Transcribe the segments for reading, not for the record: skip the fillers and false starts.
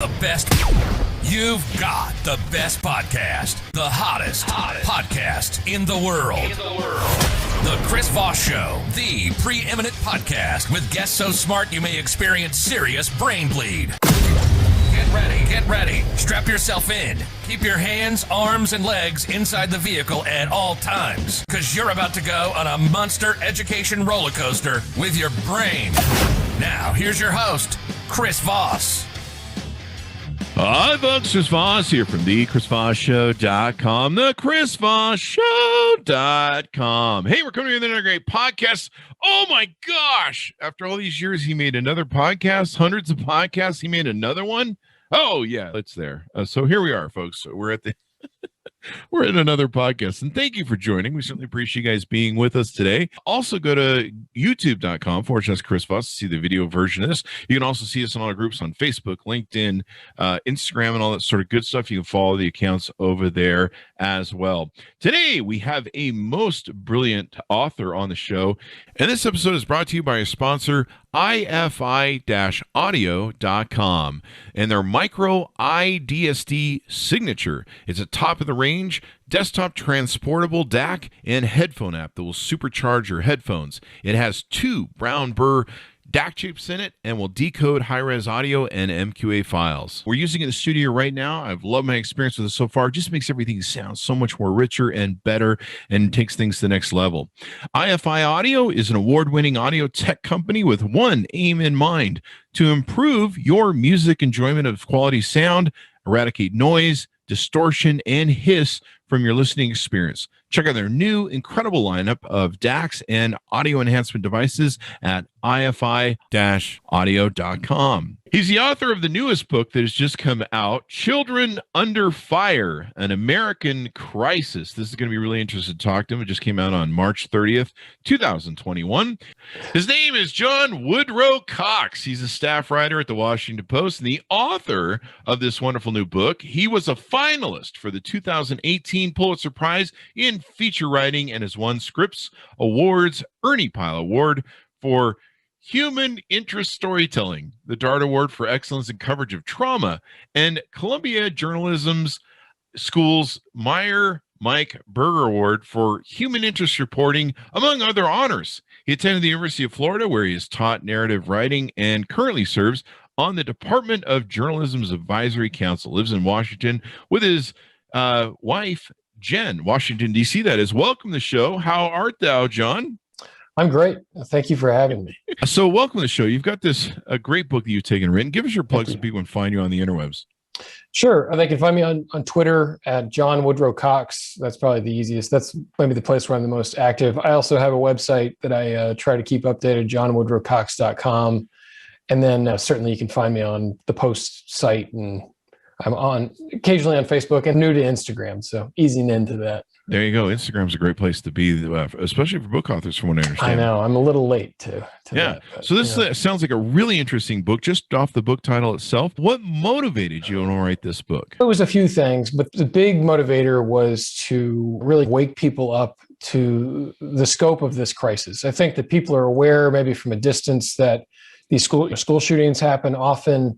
The best. You've got the best podcast. The hottest podcast in the world. The Chris Voss Show. The preeminent podcast with guests so smart you may experience serious brain bleed. Get ready. Strap yourself in. Keep your hands, arms, and legs inside the vehicle at all times, because you're about to go on a monster education roller coaster with your brain. Now, here's your host, Chris Voss. Hi, folks. Chris Voss here from the ChrisVossShow.com, the ChrisVossShow.com. Hey, we're coming to another great podcast. Oh, my gosh. After all these years, he made another podcast, hundreds of podcasts. He made another one. Oh, yeah, it's there. So here we are, folks. We're at the... We're in another podcast, and thank you for joining. We certainly appreciate you guys being with us today. Also, go to youtube.com/Chris Voss to see the video version of this. You can also see us in all our groups on Facebook, LinkedIn, Instagram, and all that sort of good stuff. You can follow the accounts over there as well. Today, we have a most brilliant author on the show, and this episode is brought to you by a sponsor, ifi-audio.com, and their micro iDSD signature. It's a top-of-the-range desktop transportable DAC and headphone app that will supercharge your headphones. It has 2 brown burr DAC chips in it and will decode high-res audio and MQA files. We're using it in the studio right now. I've loved my experience with it so far. It just makes everything sound so much more richer and better and takes things to the next level. IFI Audio is an award-winning audio tech company with one aim in mind: to improve your music enjoyment of quality sound, eradicate noise, distortion, and hiss from your listening experience. Check out their new incredible lineup of DACs and audio enhancement devices at ifi-audio.com. He's the author of the newest book that has just come out, Children Under Fire, An American Crisis. This is going to be really interesting to talk to him. It just came out on March 30th, 2021. His name is John Woodrow Cox. He's a staff writer at the Washington Post and the author of this wonderful new book. He was a finalist for the 2018 Pulitzer Prize in feature writing and has won Scripps Awards Ernie Pyle Award for Human Interest Storytelling, the Dart Award for Excellence in Coverage of Trauma, and Columbia Journalism's School's Meyer Mike Berger Award for Human Interest Reporting, among other honors. He attended the University of Florida, where he has taught narrative writing and currently serves on the Department of Journalism's Advisory Council. Lives in Washington with his wife, Jen, Washington, D.C. That is. Welcome to the show. How art thou, John? I'm great. Thank you for having me. So welcome to the show. You've got a great book that you've taken and written. Give us your plugs so people can find you on the interwebs. Sure. They can find me on Twitter at John Woodrow Cox. That's probably the easiest. That's maybe the place where I'm the most active. I also have a website that I try to keep updated, johnwoodrowcox.com. And then certainly you can find me on the Post site, and I'm occasionally on Facebook and new to Instagram. So easing into that. There you go. Instagram's a great place to be, especially for book authors, from what I understand. I know. I'm a little late to yeah. that. But, so this sounds like a really interesting book, just off the book title itself. What motivated you to write this book? It was a few things, but the big motivator was to really wake people up to the scope of this crisis. I think that people are aware, maybe from a distance, that these school shootings happen often,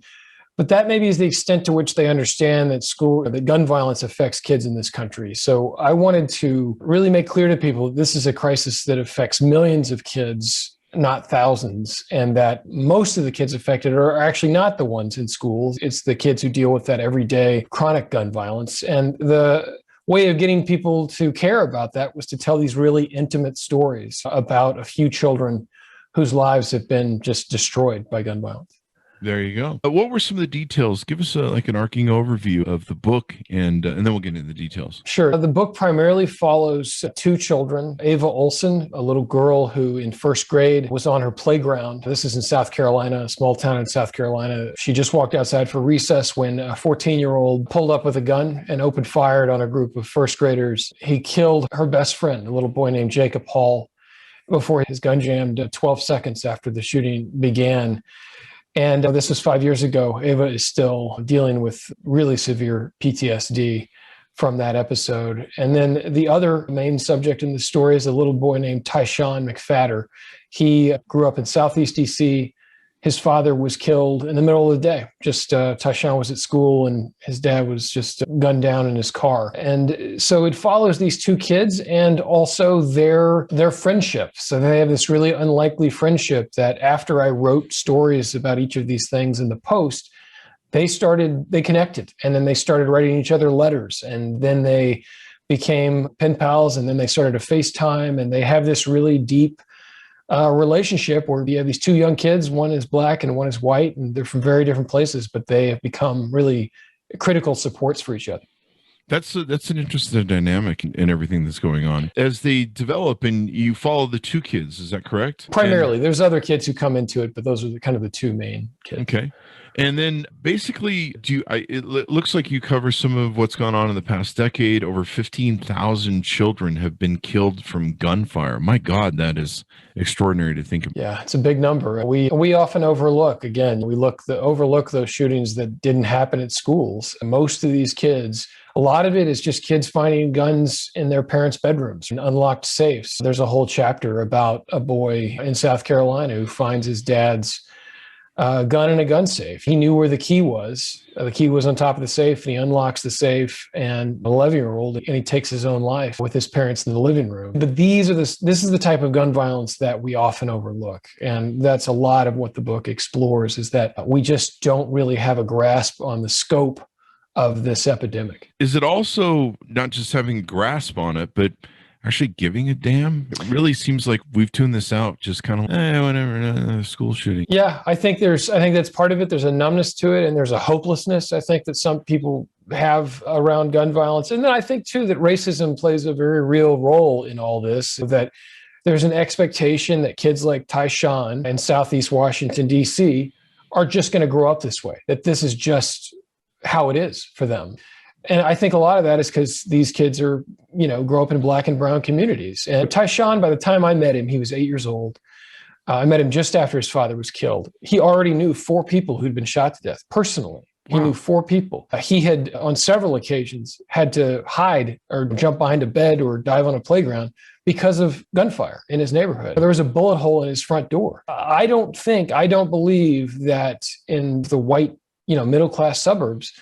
but that maybe is the extent to which they understand that gun violence affects kids in this country. So I wanted to really make clear to people this is a crisis that affects millions of kids, not thousands, and that most of the kids affected are actually not the ones in schools. It's the kids who deal with that everyday chronic gun violence. And the way of getting people to care about that was to tell these really intimate stories about a few children whose lives have been just destroyed by gun violence. There you go. What were some of the details? Give us an arcing overview of the book, and then we'll get into the details. Sure. The book primarily follows 2 children. Ava Olson, a little girl who in first grade was on her playground. This is in South Carolina, a small town in South Carolina. She just walked outside for recess when a 14-year-old pulled up with a gun and opened fire on a group of first graders. He killed her best friend, a little boy named Jacob Hall, before his gun jammed 12 seconds after the shooting began. And this was 5 years ago. Ava is still dealing with really severe PTSD from that episode. And then the other main subject in the story is a little boy named Tyshawn McFadder. He grew up in Southeast DC, his father was killed in the middle of the day. Just Tyshawn was at school and his dad was just gunned down in his car. And so it follows these two kids and also their friendship. So they have this really unlikely friendship that after I wrote stories about each of these things in the Post, they connected, and then they started writing each other letters, and then they became pen pals, and then they started to FaceTime, and they have this really deep relationship where you have these two young kids, one is black and one is white, and they're from very different places, but they have become really critical supports for each other. That's an interesting dynamic in everything that's going on. As they develop, and you follow the two kids, is that correct? Primarily. There's other kids who come into it, but those are kind of the two main kids. Okay. And then basically, it looks like you cover some of what's gone on in the past decade. Over 15,000 children have been killed from gunfire. My God, that is extraordinary to think about. Yeah, it's a big number. We often overlook those shootings that didn't happen at schools. Most of these kids, a lot of it is just kids finding guns in their parents' bedrooms and unlocked safes. There's a whole chapter about a boy in South Carolina who finds his dad's gun in a gun safe. He knew where the key was. The key was on top of the safe, and he unlocks the safe, and an 11-year-old, and he takes his own life with his parents in the living room. But this is the type of gun violence that we often overlook. And that's a lot of what the book explores, is that we just don't really have a grasp on the scope of this epidemic. Is it also not just having a grasp on it, but actually giving a damn? It really seems like we've tuned this out, just kind of whatever, school shooting. Yeah, I think that's part of it. There's a numbness to it, and there's a hopelessness, I think, that some people have around gun violence. And then I think too that racism plays a very real role in all this, that there's an expectation that kids like Tyshawn in Southeast Washington, D.C. are just going to grow up this way, that this is just how it is for them. And I think a lot of that is because these kids grow up in black and brown communities. And Tyshawn, by the time I met him, he was 8 years old. I met him just after his father was killed. He already knew 4 people who'd been shot to death personally. He knew 4 people. He had, on several occasions, had to hide or jump behind a bed or dive on a playground because of gunfire in his neighborhood. There was a bullet hole in his front door. I don't believe that in the white, middle-class suburbs,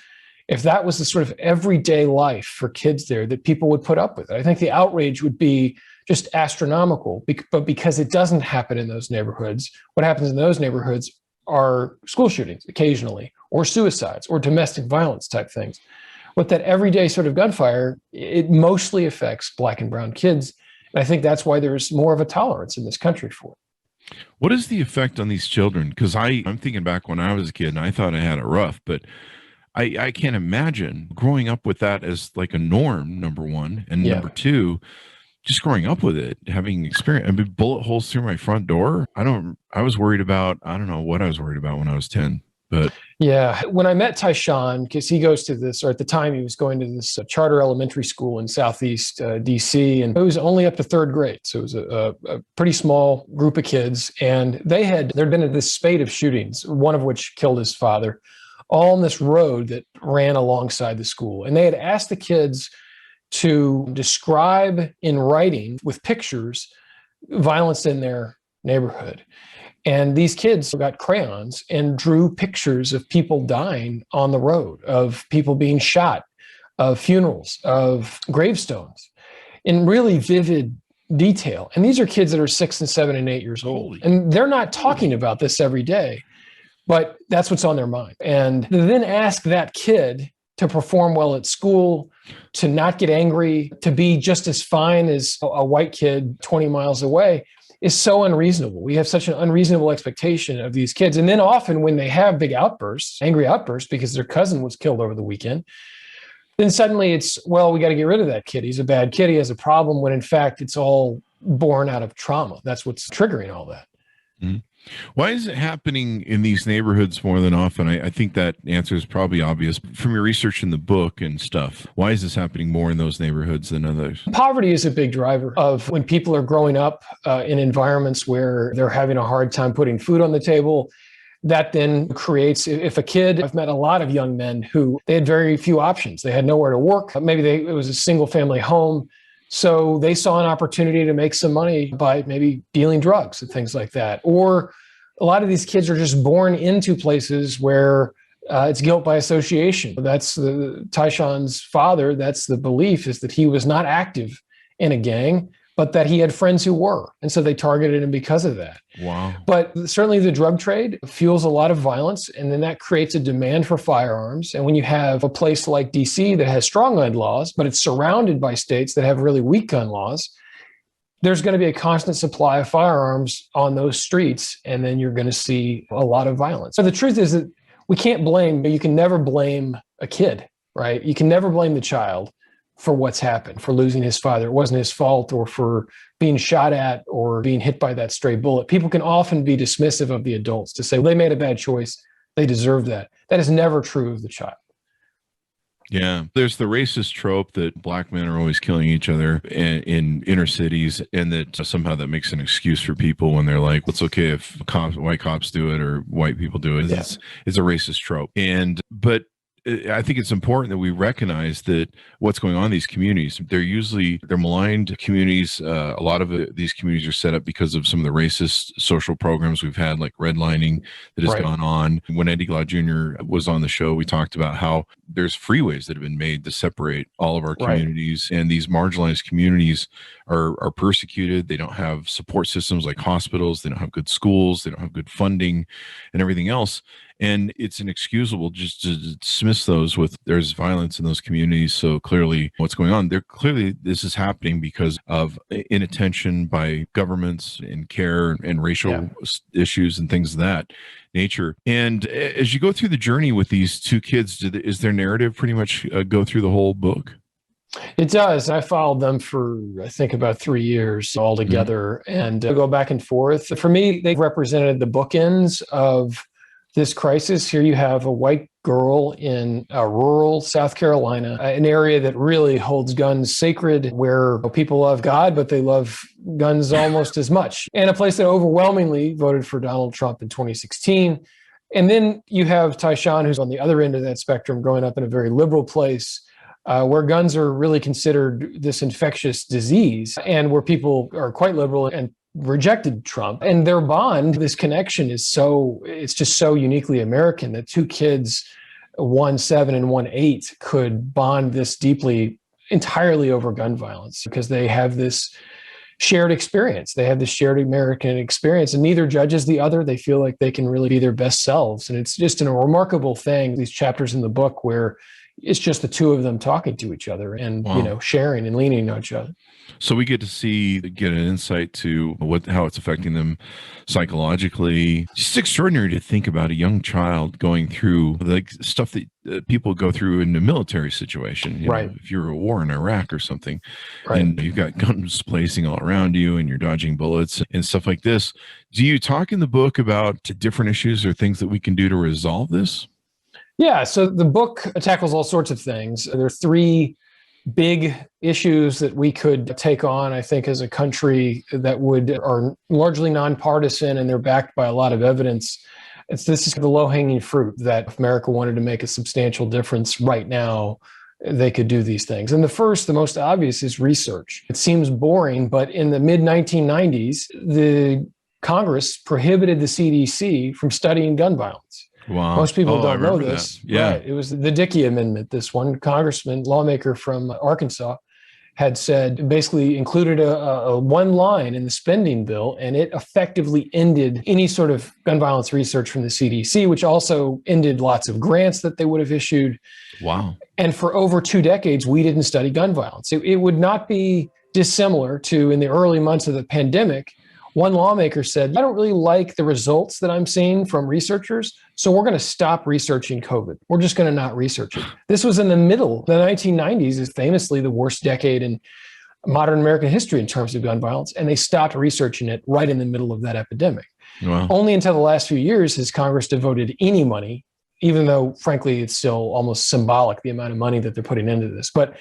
if that was the sort of everyday life for kids there, that people would put up with it. I think the outrage would be just astronomical, but because it doesn't happen in those neighborhoods, what happens in those neighborhoods are school shootings occasionally, or suicides, or domestic violence type things. With that everyday sort of gunfire, it mostly affects black and brown kids. And I think that's why there's more of a tolerance in this country for it. What is the effect on these children? Because I'm thinking back when I was a kid and I thought I had it rough, but I can't imagine growing up with that as like a norm, number one. And number two, just growing up with it, having experience, bullet holes through my front door. I don't know what I was worried about when I was 10. But yeah, when I met Tyshawn, because he goes to this, or at the time he was going to this charter elementary school in Southeast DC, and it was only up to 3rd grade. So it was a pretty small group of kids. And there'd been this spate of shootings, one of which killed his father, all on this road that ran alongside the school. And they had asked the kids to describe in writing with pictures violence in their neighborhood. And these kids got crayons and drew pictures of people dying on the road, of people being shot, of funerals, of gravestones, in really vivid detail. And these are kids that are 6 and 7 and 8 years old. And they're not talking about this every day, but that's what's on their mind. And to then ask that kid to perform well at school, to not get angry, to be just as fine as a white kid 20 miles away is so unreasonable. We have such an unreasonable expectation of these kids. And then often when they have big outbursts, angry outbursts because their cousin was killed over the weekend, then suddenly it's, well, we got to get rid of that kid. He's a bad kid. He has a problem, when in fact it's all born out of trauma. That's what's triggering all that. Mm-hmm. Why is it happening in these neighborhoods more than often? I think that answer is probably obvious from your research in the book and stuff. Why is this happening more in those neighborhoods than others? Poverty is a big driver of when people are growing up in environments where they're having a hard time putting food on the table. That then creates, I've met a lot of young men who they had very few options. They had nowhere to work. Maybe it was a single family home. So they saw an opportunity to make some money by maybe dealing drugs and things like that. Or a lot of these kids are just born into places where it's guilt by association. That's Tyshawn's father. That's the belief, is that he was not active in a gang, but that he had friends who were. And so they targeted him because of that. Wow. But certainly the drug trade fuels a lot of violence, and then that creates a demand for firearms. And when you have a place like DC that has strong gun laws, but it's surrounded by states that have really weak gun laws, there's going to be a constant supply of firearms on those streets, and then you're going to see a lot of violence. So the truth is that we can't blame, you can never blame a kid, right? You can never blame the child for what's happened, for losing his father. It wasn't his fault, or for being shot at or being hit by that stray bullet. People can often be dismissive of the adults to say, well, they made a bad choice, they deserve that. That is never true of the child. Yeah. There's the racist trope that black men are always killing each other in inner cities, and that somehow that makes an excuse for people when they're like, well, it's okay if white cops do it or white people do it. Yeah. It's a racist trope. But I think it's important that we recognize that what's going on in these communities, they're maligned communities. A lot of these communities are set up because of some of the racist social programs we've had, like redlining that has gone on. When Eddie Glaude Jr. was on the show, we talked about how there's freeways that have been made to separate all of our communities, and these marginalized communities are persecuted. They don't have support systems like hospitals. They don't have good schools. They don't have good funding and everything else. And it's inexcusable just to dismiss those with there's violence in those communities. So clearly what's going on there, clearly this is happening because of inattention by governments and care and racial issues and things of that nature. And as you go through the journey with these two kids, is their narrative pretty much go through the whole book? It does. I followed them for, I think, about 3 years altogether, and go back and forth. For me, they represented the bookends of this crisis. Here you have a white girl in rural South Carolina, an area that really holds guns sacred, where people love God, but they love guns almost as much, and a place that overwhelmingly voted for Donald Trump in 2016. And then you have Tyshawn, who's on the other end of that spectrum, growing up in a very liberal place, where guns are really considered this infectious disease, and where people are quite liberal and rejected Trump. And their bond, this connection, it's just so uniquely American that two kids, 1-7 and 1-8, could bond this deeply entirely over gun violence, because they have this shared experience. They have this shared American experience, and neither judges the other. They feel like they can really be their best selves. And it's just a remarkable thing, these chapters in the book where it's just the two of them talking to each other and, sharing and leaning on each other. So we get to get an insight to how it's affecting them psychologically. It's just extraordinary to think about a young child going through like stuff that people go through in a military situation. You know, if you're at war in Iraq or something, and you've got guns blazing all around you and you're dodging bullets and stuff like this. Do you talk in the book about different issues or things that we can do to resolve this? Yeah, so the book tackles all sorts of things. There are 3 big issues that we could take on, I think, as a country that are largely nonpartisan, and they're backed by a lot of evidence. This is the low-hanging fruit, that if America wanted to make a substantial difference right now, they could do these things. And the most obvious is research. It seems boring, but in the mid-1990s, the Congress prohibited the CDC from studying gun violence. Wow. Most people don't know this. That. Yeah. Right. It was the Dickey Amendment. This one lawmaker from Arkansas had said, basically included a one line in the spending bill, and it effectively ended any sort of gun violence research from the CDC, which also ended lots of grants that they would have issued. Wow. And for over 2 decades, we didn't study gun violence. It would not be dissimilar to, in the early months of the pandemic, one lawmaker said, I don't really like the results that I'm seeing from researchers, so we're going to stop researching COVID. We're just going to not research it. This was in the middle. The 1990s is famously the worst decade in modern American history in terms of gun violence, and they stopped researching it right in the middle of that epidemic. Wow. Only until the last few years has Congress devoted any money, even though, frankly, it's still almost symbolic, the amount of money that they're putting into this. But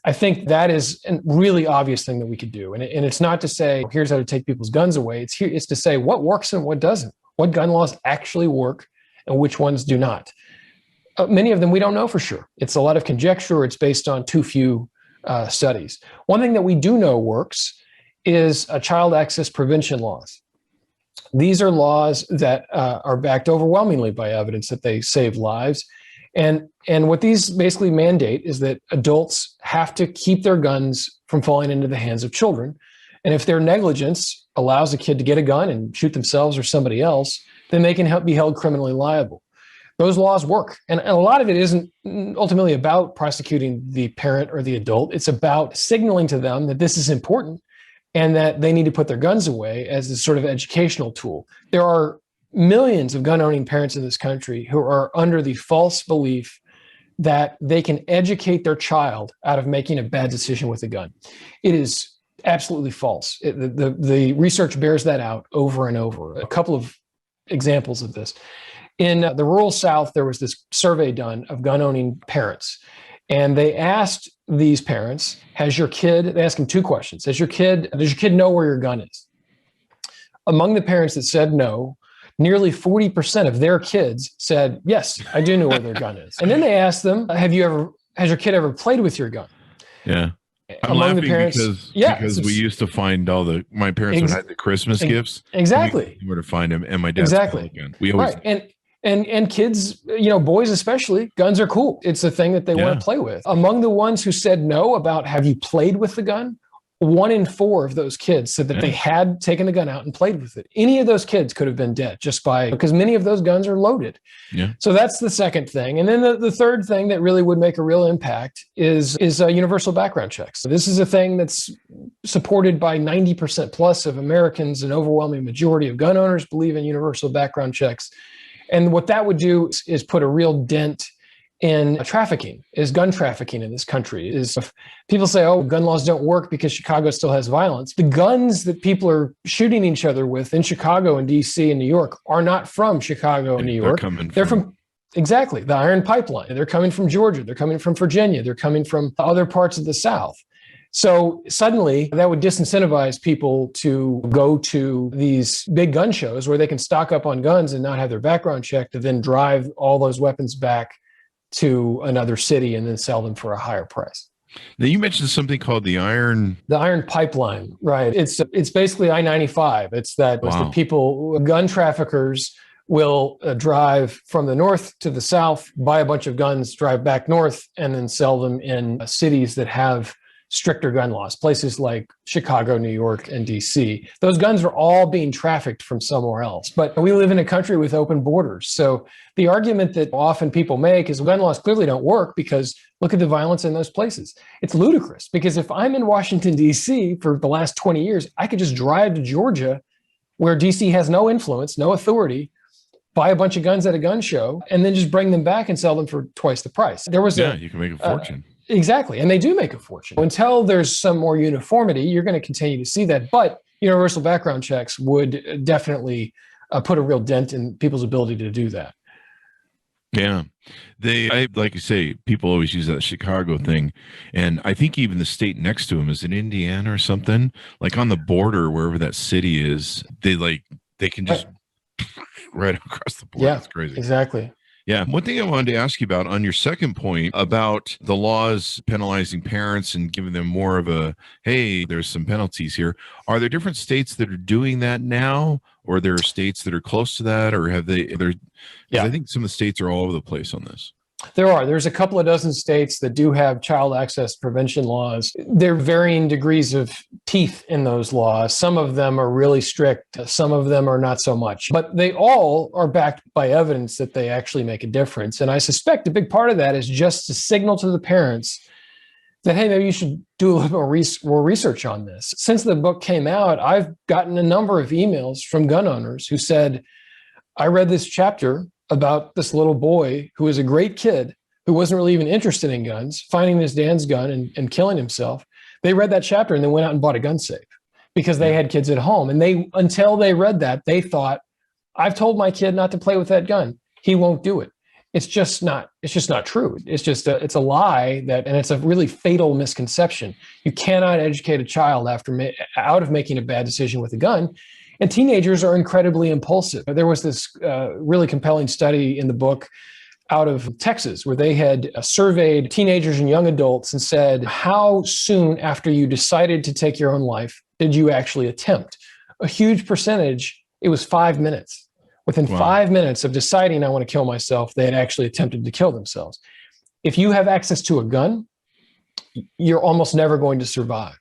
I think that is a really obvious thing that we could do. And it's not to say, here's how to take people's guns away. It's to say what works and what doesn't. What gun laws actually work and which ones do not. Many of them we don't know for sure. It's a lot of conjecture. It's based on too few studies. One thing that we do know works is child access prevention laws. These are laws that are backed overwhelmingly by evidence that they save lives. And what these basically mandate is that adults have to keep their guns from falling into the hands of children. And if their negligence allows a kid to get a gun and shoot themselves or somebody else, then they can be held criminally liable. Those laws work. And a lot of it isn't ultimately about prosecuting the parent or the adult. It's about signaling to them that this is important and that they need to put their guns away as a sort of educational tool. There are millions of gun-owning parents in this country who are under the false belief that they can educate their child out of making a bad decision with a gun. It is absolutely false. The research bears that out over and over. A couple of examples of this. In the rural South, there was this survey done of gun-owning parents. And they asked these parents, they asked them two questions. Does your kid know where your gun is? Among the parents that said no, nearly 40% of their kids said, yes, I do know where their gun is. And then they asked them, has your kid ever played with your gun? Yeah. I'm Among laughing the parents, because we used to find my parents would hide the Christmas gifts. Exactly. Where to find them, and my dad's gun. We always And kids, boys especially, guns are cool. It's a thing that they want to play with. Among the ones who said no about have you played with the gun, 1 in 4 of those kids said that they had taken the gun out and played with it. Any of those kids could have been dead because many of those guns are loaded. Yeah. So that's the second thing. And then the third thing that really would make a real impact is universal background checks. This is a thing that's supported by 90% plus of Americans. An overwhelming majority of gun owners believe in universal background checks. And what that would do is put a real dent in gun trafficking in this country. If people say, oh, gun laws don't work because Chicago still has violence. The guns that people are shooting each other with in Chicago and DC and New York are not from Chicago and New York. They're from exactly the Iron Pipeline. They're coming from Georgia. They're coming from Virginia. They're coming from other parts of the South. So suddenly that would disincentivize people to go to these big gun shows where they can stock up on guns and not have their background checked to then drive all those weapons back to another city and then sell them for a higher price. Now you mentioned something called the Iron Pipeline, right? It's basically I-95. It's that the people, gun traffickers will drive from the north to the south, buy a bunch of guns, drive back north, and then sell them in cities that have stricter gun laws, places like Chicago, New York, and DC. Those guns are all being trafficked from somewhere else. But we live in a country with open borders. So the argument that often people make is gun laws clearly don't work because look at the violence in those places. It's ludicrous because if I'm in Washington, DC for the last 20 years, I could just drive to Georgia where DC has no influence, no authority, buy a bunch of guns at a gun show, and then just bring them back and sell them for twice the price. You can make a fortune. Exactly. And they do make a fortune. Until there's some more uniformity, you're going to continue to see that. But universal background checks would definitely put a real dent in people's ability to do that. Yeah. Like you say, people always use that Chicago thing. And I think even the state next to them is in Indiana or something, like on the border, wherever that city is, they can just right across the border. Yeah, it's crazy. Exactly. Yeah. One thing I wanted to ask you about on your second point about the laws penalizing parents and giving them more of hey, there's some penalties here. Are there different states that are doing that now, or there are states that are close to that, or have they? I think some of the states are all over the place on this. There's a couple of dozen states that do have child access prevention laws. There are varying degrees of teeth in those laws. Some of them are really strict. Some of them are not so much. But they all are backed by evidence that they actually make a difference. And I suspect a big part of that is just to signal to the parents that, hey, maybe you should do a little more research on this. Since the book came out, I've gotten a number of emails from gun owners who said, I read this chapter about this little boy who was a great kid who wasn't really even interested in guns, finding his dad's gun and killing himself. They read that chapter and then went out and bought a gun safe because they had kids at home. And until they read that, they thought, I've told my kid not to play with that gun. He won't do it. It's just not true. It's a lie and it's a really fatal misconception. You cannot educate a child out of making a bad decision with a gun. And teenagers are incredibly impulsive. There was this really compelling study in the book out of Texas where they had surveyed teenagers and young adults and said, how soon after you decided to take your own life did you actually attempt? A huge percentage It was 5 minutes. Within 5 minutes of deciding I want to kill myself, they had actually attempted to kill themselves. If you have access to a gun, you're almost never going to survive.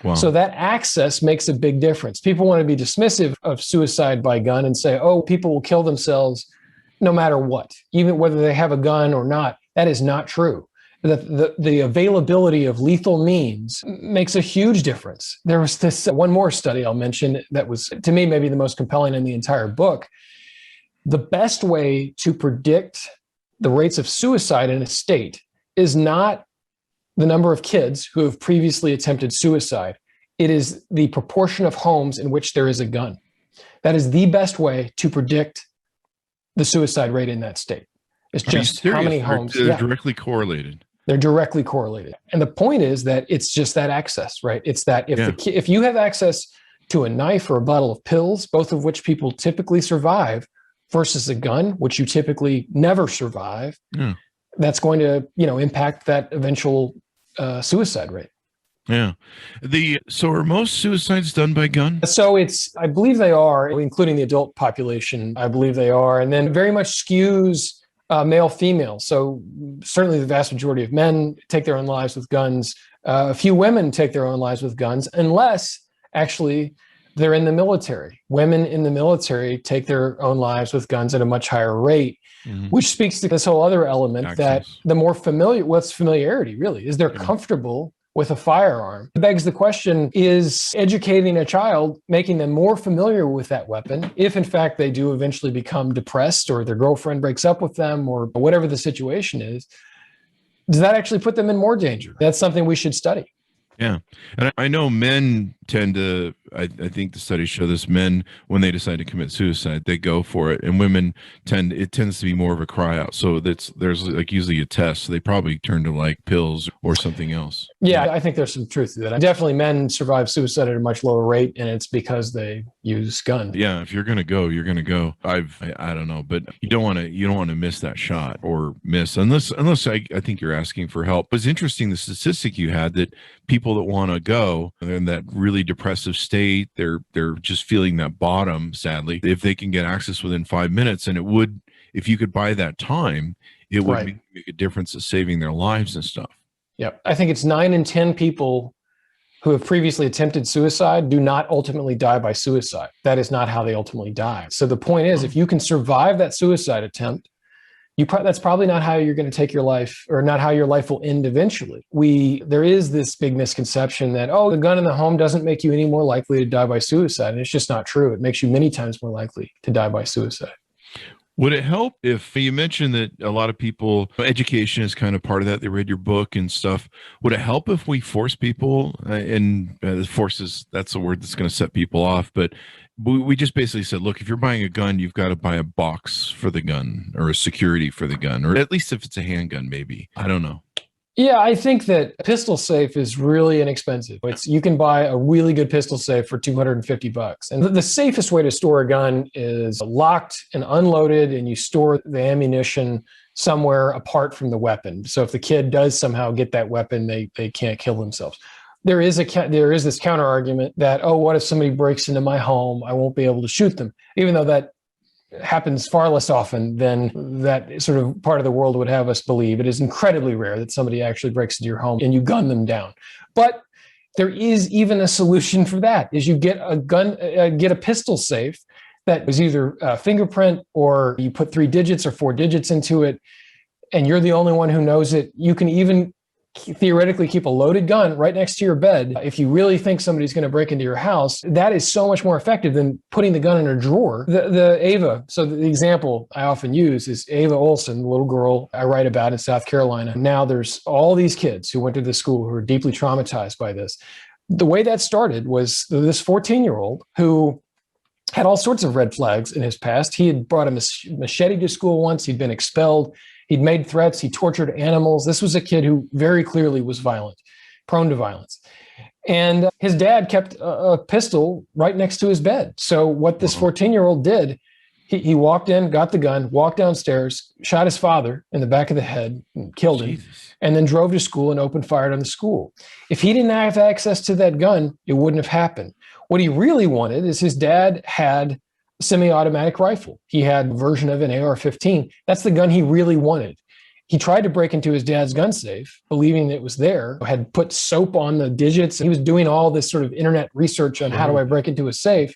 Wow. So that access makes a big difference. People want to be dismissive of suicide by gun and say, oh, people will kill themselves no matter what, even whether they have a gun or not. That is not true. The availability of lethal means makes a huge difference. There was this one more study I'll mention that was, to me, maybe the most compelling in the entire book. The best way to predict the rates of suicide in a state is not the number of kids who have previously attempted suicide. It is the proportion of homes in which there is a gun. That is the best way to predict the suicide rate in that state. It's just how many homes. They're directly correlated. They're directly correlated. And the point is that it's just that access, right? It's that if you have access to a knife or a bottle of pills, both of which people typically survive, versus a gun, which you typically never survive, that's going to, impact that eventual suicide rate. Yeah. So are most suicides done by gun? So I believe they are, including the adult population. I believe they are. And then very much skews male, female. So certainly the vast majority of men take their own lives with guns. A few women take their own lives with guns, unless actually they're in the military. Women in the military take their own lives with guns at a much higher rate, which speaks to this whole other element that the more what's familiarity really? Is they're comfortable with a firearm? It begs the question, is educating a child making them more familiar with that weapon, if in fact they do eventually become depressed or their girlfriend breaks up with them or whatever the situation is, does that actually put them in more danger? That's something we should study. Yeah. And I know men tend to, I think the studies show this, men, when they decide to commit suicide, they go for it. And women it tends to be more of a cry out. So there's like usually a test. So they probably turn to like pills or something else. Yeah, I think there's some truth to that. Definitely men survive suicide at a much lower rate, and it's because they use guns. Yeah. If you're going to go, you're going to go. I don't know, but you don't want to miss that shot or miss unless I think you're asking for help. But it's interesting, the statistic you had that people that want to go in that really depressive state, they're just feeling that bottom, sadly, if they can get access within 5 minutes, and it would, if you could buy that time, it would make a difference of saving their lives and stuff. Yep. I think it's 9 in 10 people who have previously attempted suicide do not ultimately die by suicide. That is not how they ultimately die. So the point is, if you can survive that suicide attempt, that's probably not how you're going to take your life, or not how your life will end eventually. There is this big misconception that, the gun in the home doesn't make you any more likely to die by suicide. And it's just not true. It makes you many times more likely to die by suicide. Would it help if you mentioned that a lot of people, education is kind of part of that? They read your book and stuff. Would it help if we force people, and forces, that's a word that's going to set people off, but we just basically said, look, if you're buying a gun, you've got to buy a box for the gun or a security for the gun, or at least if it's a handgun, maybe. I don't know. Yeah, I think that pistol safe is really inexpensive. You can buy a really good pistol safe for $250. And the safest way to store a gun is locked and unloaded, and you store the ammunition somewhere apart from the weapon. So if the kid does somehow get that weapon, they can't kill themselves. There is this counter argument that, what if somebody breaks into my home? I won't be able to shoot them, even though that happens far less often than that sort of part of the world would have us believe. It is incredibly rare that somebody actually breaks into your home and you gun them down. But there is even a solution for that, is you get a pistol safe that is either a fingerprint, or you put 3 digits or 4 digits into it, and you're the only one who knows it. You can even theoretically keep a loaded gun right next to your bed. If you really think somebody's going to break into your house, that is so much more effective than putting the gun in a drawer. The Ava, so the example I often use is Ava Olson, the little girl I write about in South Carolina. Now there's all these kids who went to the school who are deeply traumatized by this. The way that started was this 14-year-old who had all sorts of red flags in his past. He had brought a machete to school once. He'd been expelled. He'd made threats. He tortured animals. This was a kid who very clearly was violent, prone to violence. And his dad kept a pistol right next to his bed. So what this 14-year-old did, he walked in, got the gun, walked downstairs, shot his father in the back of the head, and killed him, and then drove to school and opened fire on the school. If he didn't have access to that gun, it wouldn't have happened. What he really wanted is his dad had semi-automatic rifle. He had a version of an AR-15. That's the gun he really wanted. He tried to break into his dad's gun safe, believing it was there, had put soap on the digits. He was doing all this sort of internet research on how do I break into a safe.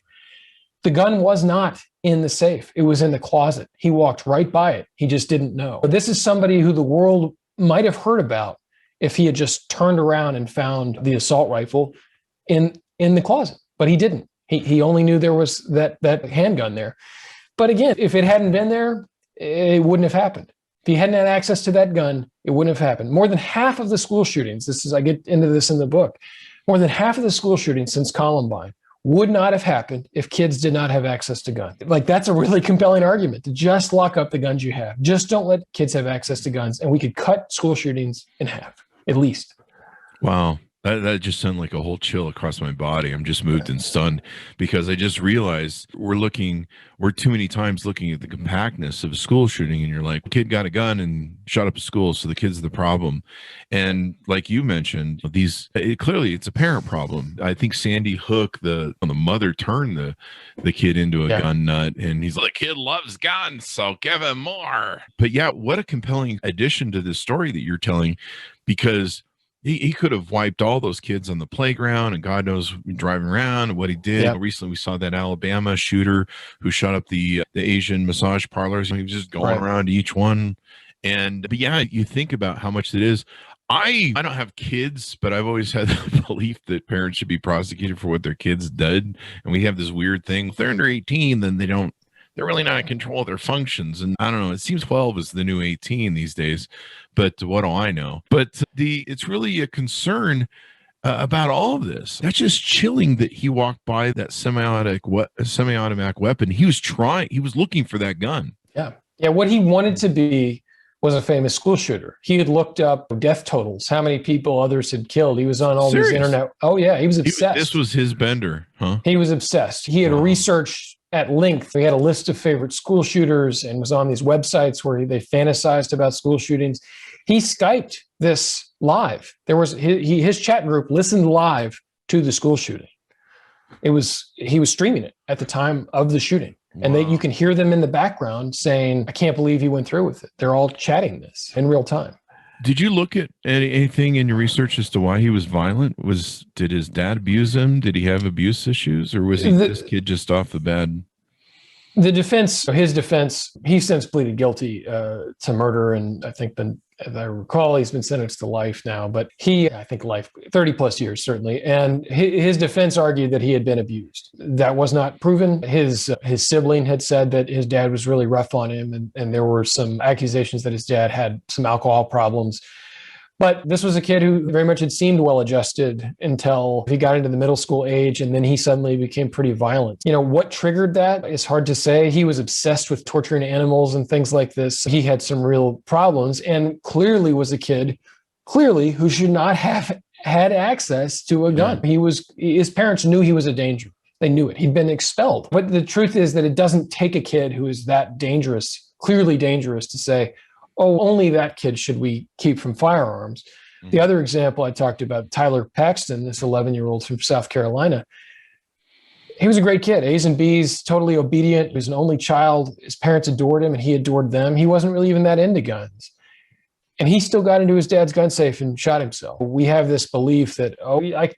The gun was not in the safe. It was in the closet. He walked right by it. He just didn't know. But this is somebody who the world might have heard about if he had just turned around and found the assault rifle in the closet, but he didn't. He only knew there was that handgun there. But again, if it hadn't been there, it wouldn't have happened. If he hadn't had access to that gun, it wouldn't have happened. More than half of the school shootings, I get into this in the book, more than half of the school shootings since Columbine would not have happened if kids did not have access to guns. Like, that's a really compelling argument, to just lock up the guns you have. Just don't let kids have access to guns, and we could cut school shootings in half, at least. Wow. That just sent like a whole chill across my body. I'm just moved and stunned, because I just realized we're too many times looking at the compactness of a school shooting, and you're like, kid got a gun and shot up a school, so the kid's the problem. And like you mentioned, clearly it's a parent problem. I think Sandy Hook, the mother, turned the kid into a gun nut, and he's like, kid loves guns, so give him more. But yeah, what a compelling addition to this story that you're telling, because he could have wiped all those kids on the playground, and God knows driving around what he did. Yep. Recently, we saw that Alabama shooter who shot up the Asian massage parlors. He was just going around to each one. But yeah, you think about how much it is. I don't have kids, but I've always had the belief that parents should be prosecuted for what their kids did. And we have this weird thing. If they're under 18, then they're really not in control of their functions. And I don't know, it seems 12 is the new 18 these days, but what do I know? But it's really a concern about all of this. That's just chilling that he walked by that semi-automatic weapon. He was looking for that gun. Yeah. Yeah. What he wanted to be was a famous school shooter. He had looked up death totals, how many people others had killed. He was on all these internet. Oh yeah. He was obsessed. This was his bender, huh? He was obsessed. He had researched at length. He had a list of favorite school shooters and was on these websites where they fantasized about school shootings. He Skyped this live. There was his chat group listened live to the school shooting. He was streaming it at the time of the shooting. Wow. And you can hear them in the background saying, I can't believe he went through with it. They're all chatting this in real time. Did you look at anything in your research as to why he was violent? Did his dad abuse him? Did he have abuse issues, or was this kid just off the bed? His defense, he since pleaded guilty to murder, and I think as I recall, he's been sentenced to life now, but I think life, 30 plus years, certainly. And his defense argued that he had been abused. That was not proven. His sibling had said that his dad was really rough on him, and there were some accusations that his dad had some alcohol problems. But this was a kid who very much had seemed well-adjusted until he got into the middle school age, and then he suddenly became pretty violent. You know, what triggered that is hard to say. He was obsessed with torturing animals and things like this. He had some real problems, and clearly was a kid, who should not have had access to a gun. His parents knew he was a danger. They knew it. He'd been expelled. But the truth is that it doesn't take a kid who is that dangerous, clearly dangerous, to say, oh, only that kid should we keep from firearms. Mm-hmm. The other example I talked about, Tyler Paxton, this 11-year-old from South Carolina. He was a great kid, A's and B's, totally obedient. He was an only child. His parents adored him and he adored them. He wasn't really even that into guns. And he still got into his dad's gun safe and shot himself. We have this belief that,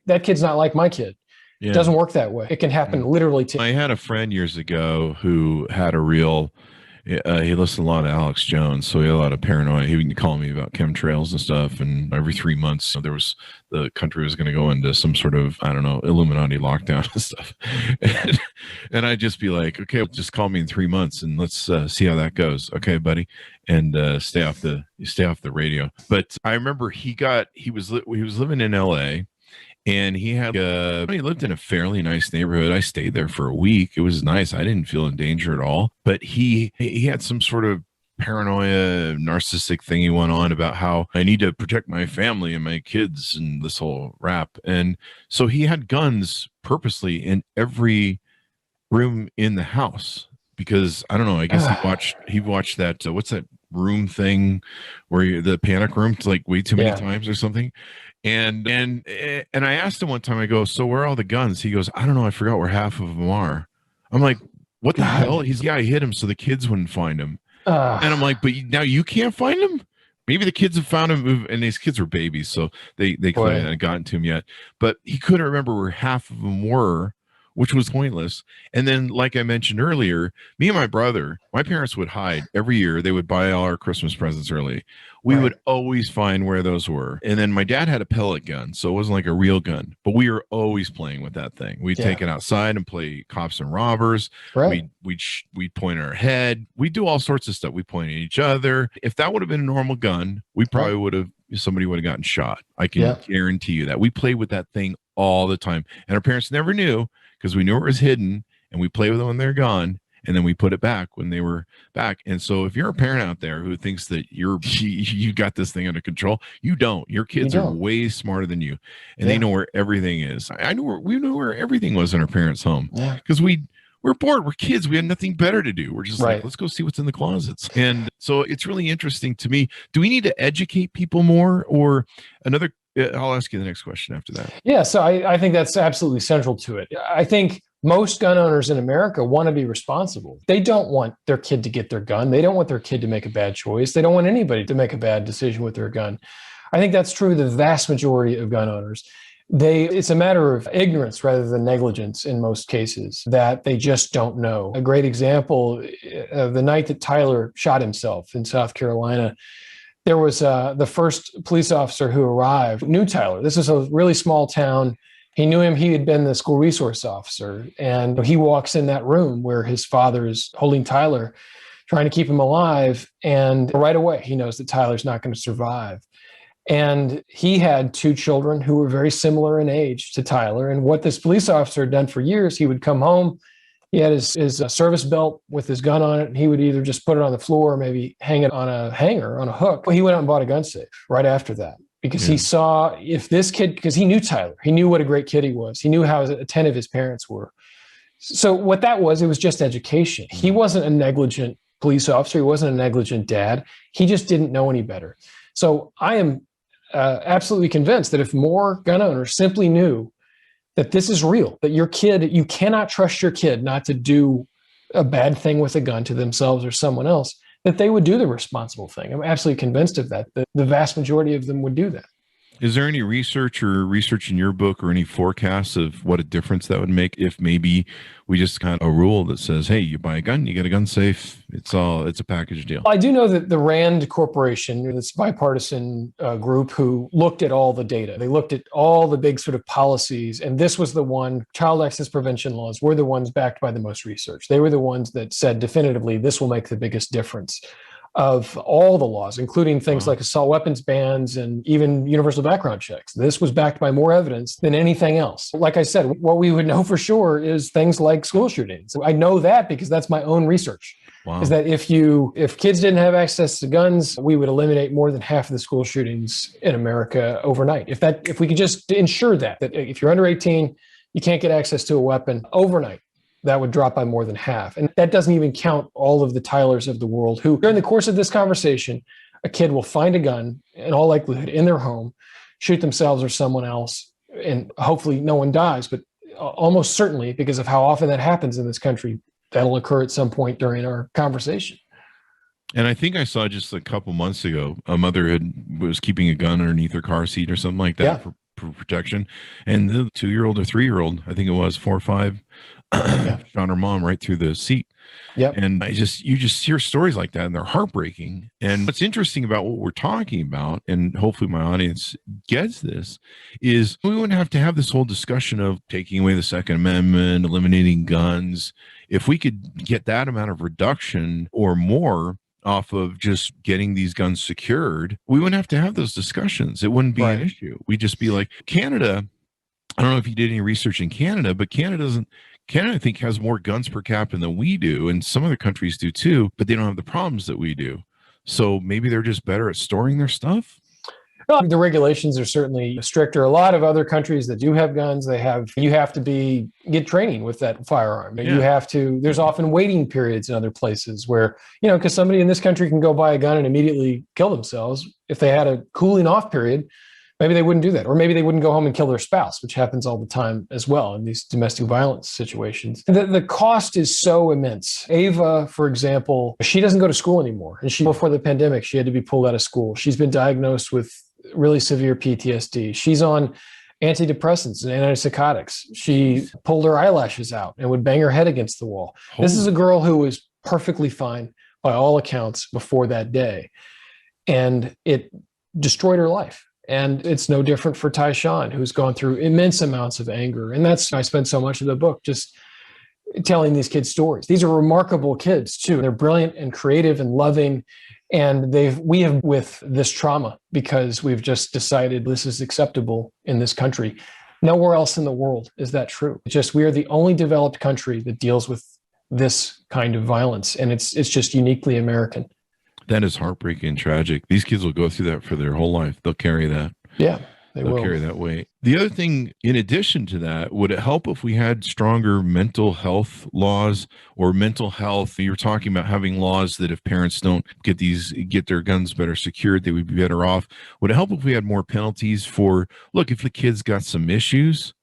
that kid's not like my kid. Yeah. It doesn't work that way. It can happen literally to I had a friend years ago who had he listened to a lot of Alex Jones, so he had a lot of paranoia. He would call me about chemtrails and stuff, and every 3 months the country was going to go into some sort of, I don't know, Illuminati lockdown and stuff. And I'd just be like, okay, just call me in 3 months and let's see how that goes. Okay, buddy. And stay off the radio. But I remember he was living in LA. And he lived in a fairly nice neighborhood. I stayed there for a week. It was nice. I didn't feel in danger at all. But he had some sort of paranoia, narcissistic thing he went on about how I need to protect my family and my kids and this whole rap. And so he had guns purposely in every room in the house because, I don't know, I guess he watched that, what's that room thing where the panic room, it's like way too many times or something. And I asked him one time, I go, so where are all the guns? He goes, I don't know. I forgot where half of them are. I'm like, what the hell? He's got to hit him so the kids wouldn't find him. And I'm like, but now you can't find him? Maybe the kids have found him, and these kids were babies, so they couldn't have gotten to him yet. But he couldn't remember where half of them were, which was pointless. And then, like I mentioned earlier, me and my brother, my parents would hide every year. They would buy all our Christmas presents early. We would always find where those were. And then my dad had a pellet gun, so it wasn't like a real gun, but we were always playing with that thing. We'd take it outside and play cops and robbers. We'd point at our head. We'd do all sorts of stuff. We point at each other. If that would have been a normal gun, we probably would have, somebody would have gotten shot. I can guarantee you that. We played with that thing all the time. And our parents never knew, because we knew it was hidden, and we played with it when they're gone, and then we put it back when they were back. And so if you're a parent out there who thinks that you got this thing under control, you don't. Your kids are way smarter than you, and they know where everything is. We knew where everything was in our parents' home, because we're bored. We're kids. We had nothing better to do. We're just like, let's go see what's in the closets. And so it's really interesting to me. Do we need to educate people more? Or another, I'll ask you the next question after that. Yeah, so I think that's absolutely central to it. I think most gun owners in America want to be responsible. They don't want their kid to get their gun. They don't want their kid to make a bad choice. They don't want anybody to make a bad decision with their gun. I think that's true of the vast majority of gun owners. It's a matter of ignorance rather than negligence in most cases, that they just don't know. A great example, the night that Tyler shot himself in South Carolina, there was the first police officer who arrived, knew Tyler. This is a really small town. He knew him. He had been the school resource officer. And he walks in that room where his father is holding Tyler, trying to keep him alive. And right away, he knows that Tyler's not going to survive. And he had two children who were very similar in age to Tyler. And what this police officer had done for years, he would come home, he had his service belt with his gun on it, and he would either just put it on the floor or maybe hang it on a hanger, on a hook. Well, he went out and bought a gun safe right after that, because he saw if this kid, because he knew Tyler, he knew what a great kid he was. He knew how attentive his parents were. So what that was, it was just education. He wasn't a negligent police officer. He wasn't a negligent dad. He just didn't know any better. So I am absolutely convinced that if more gun owners simply knew that this is real, that your kid, you cannot trust your kid not to do a bad thing with a gun to themselves or someone else, that they would do the responsible thing. I'm absolutely convinced of that. The vast majority of them would do that. Is there any research in your book or any forecasts of what a difference that would make if maybe we just kind of a rule that says, hey, you buy a gun, you get a gun safe. It's a package deal. I do know that the RAND Corporation, this bipartisan group who looked at all the data, they looked at all the big sort of policies, and this was the one, child access prevention laws were the ones backed by the most research. They were the ones that said definitively, this will make the biggest difference of all the laws, including things like assault weapons bans and even universal background checks. This was backed by more evidence than anything else. Like I said, what we would know for sure is things like school shootings. I know that because that's my own research. Is that if kids didn't have access to guns, we would eliminate more than half of the school shootings in America overnight. If we could just ensure that if you're under 18, you can't get access to a weapon overnight, that would drop by more than half. And that doesn't even count all of the Tylers of the world who, during the course of this conversation, a kid will find a gun, in all likelihood, in their home, shoot themselves or someone else, and hopefully no one dies. But almost certainly, because of how often that happens in this country, that'll occur at some point during our conversation. And I think I saw just a couple months ago, a mother was keeping a gun underneath her car seat or something like that for protection. And the 2-year-old or 3-year-old, I think it was 4 or 5, shot her mom right through the seat. And you just hear stories like that, and they're heartbreaking. And what's interesting about what we're talking about, and hopefully my audience gets this, is we wouldn't have to have this whole discussion of taking away the Second Amendment, eliminating guns. If we could get that amount of reduction or more off of just getting these guns secured, we wouldn't have to have those discussions. It wouldn't be an issue. We'd just be like, Canada, I don't know if you did any research in Canada, but Canada, I think, has more guns per capita than we do, and some other countries do too, but they don't have the problems that we do. So maybe they're just better at storing their stuff. Well, the regulations are certainly stricter. A lot of other countries that do have guns, you have to get training with that firearm. There's often waiting periods in other places where, because somebody in this country can go buy a gun and immediately kill themselves. If they had a cooling off period, maybe they wouldn't do that. Or maybe they wouldn't go home and kill their spouse, which happens all the time as well in these domestic violence situations. The cost is so immense. Ava, for example, she doesn't go to school anymore. And before the pandemic, she had to be pulled out of school. She's been diagnosed with really severe PTSD. She's on antidepressants and antipsychotics. She pulled her eyelashes out and would bang her head against the wall. This is a girl who was perfectly fine by all accounts before that day. And it destroyed her life. And it's no different for Tyshawn, who's gone through immense amounts of anger. And I spend so much of the book just telling these kids stories. These are remarkable kids too. They're brilliant and creative and loving. And we have with this trauma because we've just decided this is acceptable in this country. Nowhere else in the world is that true. We are the only developed country that deals with this kind of violence. And it's just uniquely American. That is heartbreaking and tragic. These kids will go through that for their whole life. They'll carry that. Yeah, they'll carry that weight. The other thing, in addition to that, would it help if we had stronger mental health laws or mental health? You're talking about having laws that if parents don't get their guns better secured, they would be better off. Would it help if we had more penalties for, look, if the kid's got some issues,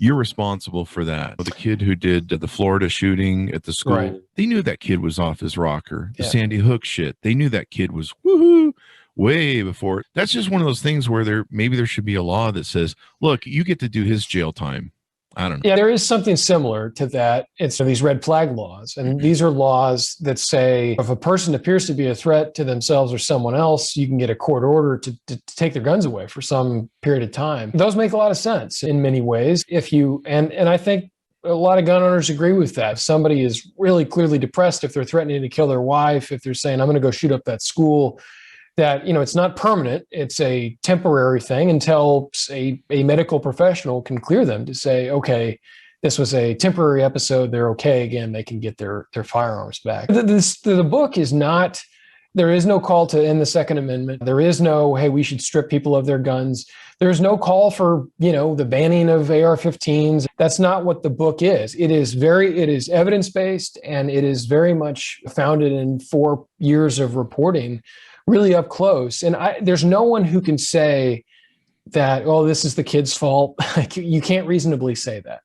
you're responsible for that. The kid who did the Florida shooting at the school, right. They knew that kid was off his rocker. The Sandy Hook shit, they knew that kid was woohoo way before. That's just one of those things where maybe there should be a law that says, look, you get to do his jail time. I don't know. Yeah, there is something similar to that. It's these red flag laws. And these are laws that say if a person appears to be a threat to themselves or someone else, you can get a court order to take their guns away for some period of time. Those make a lot of sense in many ways. And I think a lot of gun owners agree with that. If somebody is really clearly depressed, if they're threatening to kill their wife, if they're saying, I'm going to go shoot up that school, that, it's not permanent. It's a temporary thing until a medical professional can clear them to say, okay, this was a temporary episode. They're okay again. They can get their firearms back. The book is not, there is no call to end the Second Amendment. There is no, hey, we should strip people of their guns. There's no call for, the banning of AR-15s. That's not what the book is. It is evidence-based, and it is very much founded in 4 years of reporting really up close. And there's no one who can say that, oh, this is the kid's fault. You can't reasonably say that.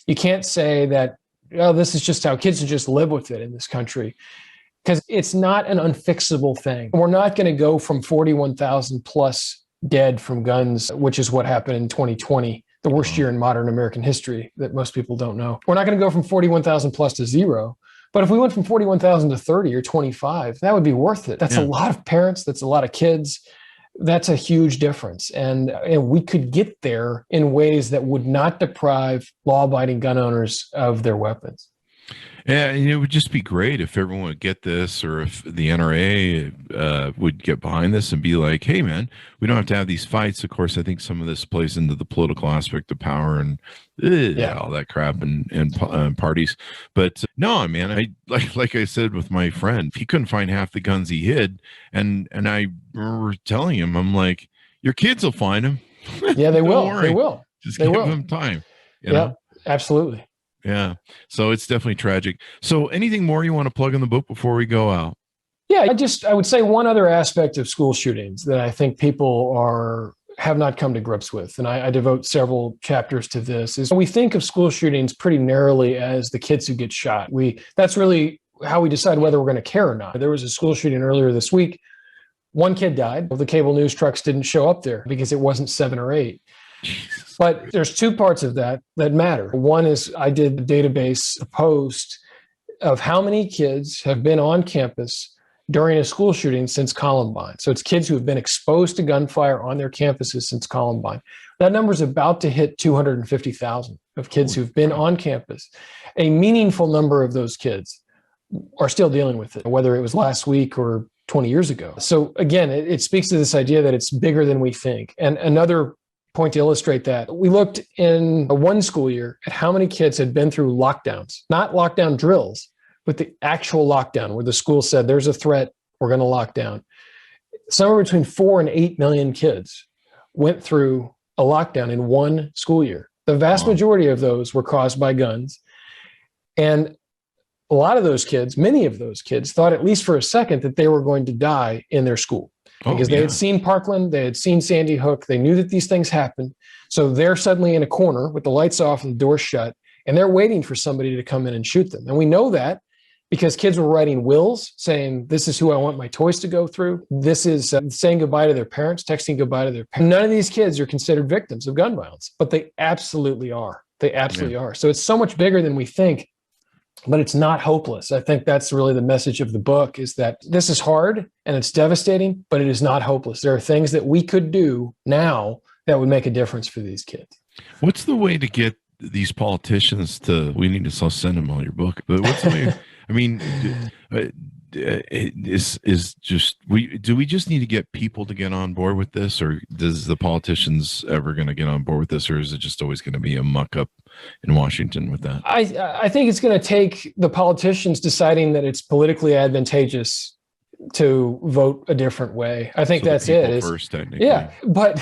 You can't say that, oh, this is just how kids should just live with it in this country, because it's not an unfixable thing. We're not going to go from 41,000 plus dead from guns, which is what happened in 2020, the worst year in modern American history that most people don't know. We're not going to go from 41,000 plus to zero. But if we went from 41,000 to 30 or 25, that would be worth it. That's a lot of parents. That's a lot of kids. That's a huge difference. And we could get there in ways that would not deprive law-abiding gun owners of their weapons. Yeah, and it would just be great if everyone would get this, or if the NRA would get behind this and be like, hey, man, we don't have to have these fights. Of course, I think some of this plays into the political aspect of power and all that crap and parties. But no, man, I like I said with my friend, he couldn't find half the guns he hid. And I remember telling him, I'm like, your kids will find them. Yeah, they will. Worry. They will. Just give them time. You know? Absolutely. Yeah. So it's definitely tragic. So anything more you want to plug in the book before we go out? Yeah, I would say one other aspect of school shootings that I think people have not come to grips with, and I devote several chapters to this, is we think of school shootings pretty narrowly as the kids who get shot. That's really how we decide whether we're going to care or not. There was a school shooting earlier this week. One kid died. The cable news trucks didn't show up there because it wasn't 7 or 8. But there's two parts of that matter. One is I did a database post of how many kids have been on campus during a school shooting since Columbine. So it's kids who have been exposed to gunfire on their campuses since Columbine. That number is about to hit 250,000 of kids who've been on campus. A meaningful number of those kids are still dealing with it, whether it was last week or 20 years ago. So again, it speaks to this idea that it's bigger than we think. And another point to illustrate that, we looked in one school year at how many kids had been through lockdowns, not lockdown drills, but the actual lockdown where the school said, there's a threat, we're going to lock down. Somewhere between 4 and 8 million kids went through a lockdown in one school year. The vast majority of those were caused by guns. And a lot of those kids, many of those kids, thought at least for a second that they were going to die in their school. Because they had seen Parkland, they had seen Sandy Hook, they knew that these things happened. So they're suddenly in a corner with the lights off and the door shut, and they're waiting for somebody to come in and shoot them. And we know that because kids were writing wills saying, this is who I want my toys to go through. This is saying goodbye to their parents, texting goodbye to their parents. None of these kids are considered victims of gun violence, but they absolutely are. They absolutely are. So it's so much bigger than we think. But it's not hopeless. I think that's really the message of the book, is that this is hard and it's devastating, but it is not hopeless. There are things that we could do now that would make a difference for these kids. What's the way to get these politicians to, we need to send them all your book, but what's the way, I mean, do we just need to get people to get on board with this, or does the politicians ever going to get on board with this, or is it just always going to be a muck up in Washington with that? I think it's going to take the politicians deciding that it's politically advantageous to vote a different way. I think that's it. First, technically. Yeah, but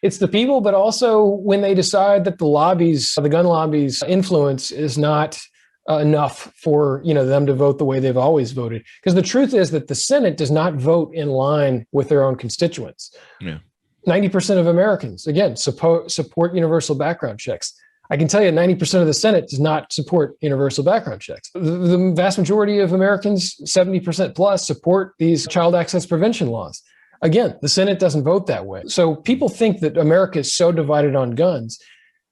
it's the people, but also when they decide that the gun lobby's influence is not enough for them to vote the way they've always voted. Because the truth is that the Senate does not vote in line with their own constituents. Yeah. 90% of Americans, again, support universal background checks. I can tell you 90% of the Senate does not support universal background checks. The vast majority of Americans, 70% plus, support these child access prevention laws. Again, the Senate doesn't vote that way. So people think that America is so divided on guns.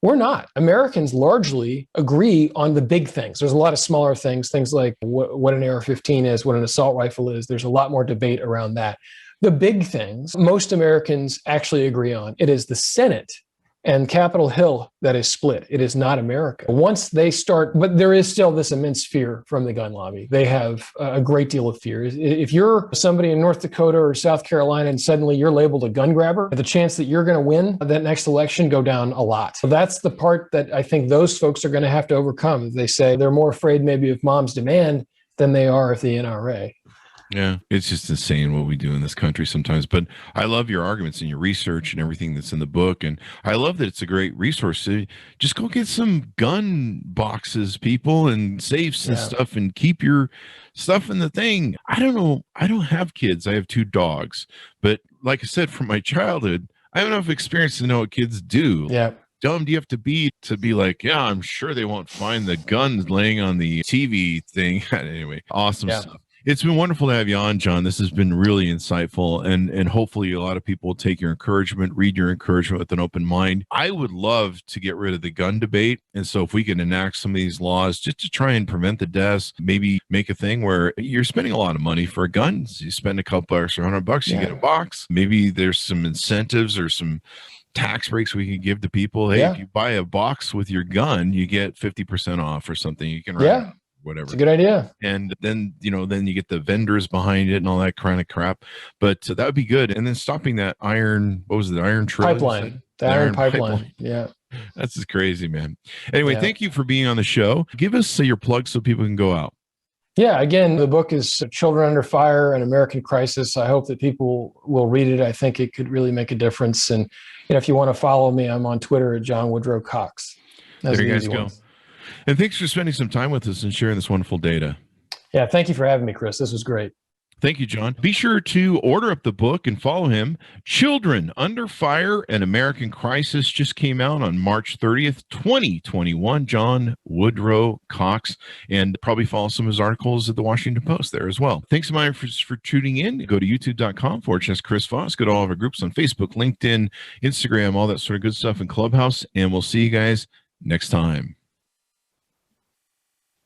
We're not. Americans largely agree on the big things. There's a lot of smaller things like what an AR-15 is, what an assault rifle is. There's a lot more debate around that. The big things, most Americans actually agree on. It is the Senate and Capitol Hill that is split. It is not America. Once they start, but there is still this immense fear from the gun lobby. They have a great deal of fear. If you're somebody in North Dakota or South Carolina and suddenly you're labeled a gun grabber, the chance that you're going to win that next election go down a lot. So that's the part that I think those folks are going to have to overcome. They say they're more afraid maybe of mom's demand than they are of the NRA. Yeah, it's just insane what we do in this country sometimes. But I love your arguments and your research and everything that's in the book. And I love that it's a great resource. So just go get some gun boxes, people, and safes and stuff, and keep your stuff in the thing. I don't know. I don't have kids. I have 2 dogs. But like I said, from my childhood, I have enough experience to know what kids do. Yeah. Dumb do you have to be like, yeah, I'm sure they won't find the guns laying on the TV thing. Anyway, awesome stuff. It's been wonderful to have you on, John. This has been really insightful, and hopefully a lot of people will take your encouragement, read your encouragement with an open mind. I would love to get rid of the gun debate, and so if we can enact some of these laws just to try and prevent the deaths, maybe make a thing where you're spending a lot of money for a gun. You spend a couple extra $100, you get a box. Maybe there's some incentives or some tax breaks we can give to people. Hey, if you buy a box with your gun, you get 50% off or something. You can write whatever. It's a good idea. And then, then you get the vendors behind it and all that kind of crap. But that would be good. And then stopping that iron pipeline. The iron pipeline. Yeah. That's just crazy, man. Anyway, thank you for being on the show. Give us your plug so people can go out. Yeah, again, the book is Children Under Fire, An American Crisis. I hope that people will read it. I think it could really make a difference. And if you want to follow me, I'm on Twitter at John Woodrow Cox. There you guys go. And thanks for spending some time with us and sharing this wonderful data. Yeah, thank you for having me, Chris. This was great. Thank you, John. Be sure to order up the book and follow him. Children Under Fire, An American Crisis just came out on March 30th, 2021. John Woodrow Cox, and probably follow some of his articles at the Washington Post there as well. Thanks so much for tuning in. Go to youtube.com/Chris Voss. Go to all of our groups on Facebook, LinkedIn, Instagram, all that sort of good stuff in Clubhouse. And we'll see you guys next time.